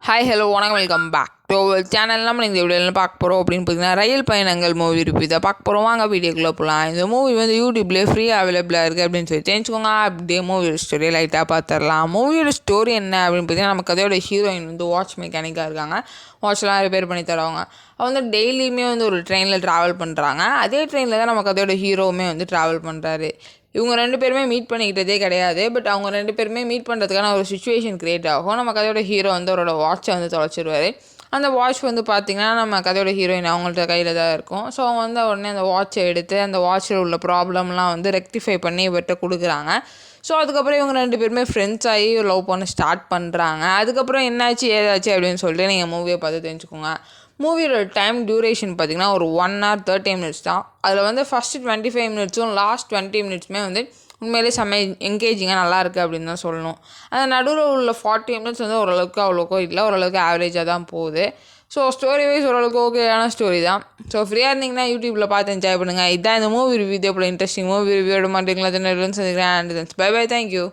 Hi hello வணக்கம் welcome back to channel. நம்ம இந்த வீடியோவில் பார்க்க போகிறோம் அப்படின்னு பார்த்தீங்கன்னா ரயில் பயணங்கள் மூவி ரிவ்யூ தான் பார்க்க போகிறோம். வாங்க வீடியோக்குள்ளே போகலாம். இந்த மூவி வந்து யூடியூப்லேயே ஃப்ரீயாக அவைலபிளாக இருக்குது அப்படின்னு சொல்லி தெரிஞ்சுக்கோங்க. அப்படியே மூவியோட ஸ்டோரியை லைட்டாக பார்த்துடலாம். மூவியோட ஸ்டோரி என்ன அப்படின்னு பார்த்தீங்கன்னா நம்ம கதையோட ஹீரோயின் வந்து வாட்ச் மெக்கானிக்காக இருக்காங்க. வாட்ச்லாம் ரிப்பேர் பண்ணி தருவாங்க. அவங்க வந்து டெய்லியுமே வந்து ஒரு ட்ரெயினில் ட்ராவல் பண்ணுறாங்க. அதே ட்ரெயினில் தான் நம்ம கதையோட ஹீரோவுமே வந்து ட்ராவல் பண்ணுறாரு. இவங்க 2 பேருமே மீட் பண்ணிக்கிட்டதே கிடையாது. பட் அவங்க 2 பேருமே மீட் பண்ணுறதுக்கான ஒரு சுச்சுவேஷன் க்ரியேட் ஆகும். நம்ம கதையோட ஹீரோ வந்து அவரோட வாட்சை வந்து தொலைச்சிருவார். அந்த வாட்ச் வந்து பார்த்திங்கன்னா நம்ம கதையோட ஹீரோயின் அவங்கள்ட்ட கையில் தான் இருக்கும். ஸோ அவங்க வந்து உடனே அந்த வாட்சை எடுத்து அந்த வாட்சில் உள்ள ப்ராப்ளம்லாம் வந்து ரெக்டிஃபை பண்ணி இவர்கிட்ட கொடுக்குறாங்க. ஸோ அதுக்கப்புறம் இவங்க 2 பேருமே ஃப்ரெண்ட்ஸ் ஆகி லவ் பண்ண ஸ்டார்ட் பண்ணுறாங்க. அதுக்கப்புறம் என்னாச்சு ஏதாச்சு அப்படின்னு சொல்லிட்டு நீங்கள் மூவியை பார்த்து தெரிஞ்சுக்கோங்க. மூவியோட டைம் டியூரேஷன் பார்த்திங்கன்னா ஒரு 1 hour 30 minutes தான். அதில் வந்து ஃபஸ்ட்டு 25 minutesம் லாஸ்ட் 20 minutesமே வந்து உண்மையிலே செம்ம என்கேஜிங்காக நல்லாயிருக்கு அப்படின்னு தான் சொல்லணும். அந்த நடுவில் உள்ள 40 minutes வந்து ஓரளவுக்கு அவ்வளோக்கோ இல்லை, ஓரளவுக்கு ஆவரேஜாக தான் போகுது. ஸோ ஸ்டோரி வைஸ் ஓரளவுக்கு ஓகேயான ஸ்டோரி தான். ஸோ ஃப்ரீயாக இருந்தீங்கன்னா யூடியூப்பில் பார்த்து என்ஜாய் பண்ணுங்கள். இதான் இந்த மூவி ரிவ்யூ. இதே போல் இன்ட்ரெஸ்டிங் மூவி ரிவ்யூட மாட்டீங்களா? சந்திக்கிறேன். Bye bye. தேங்க்யூ.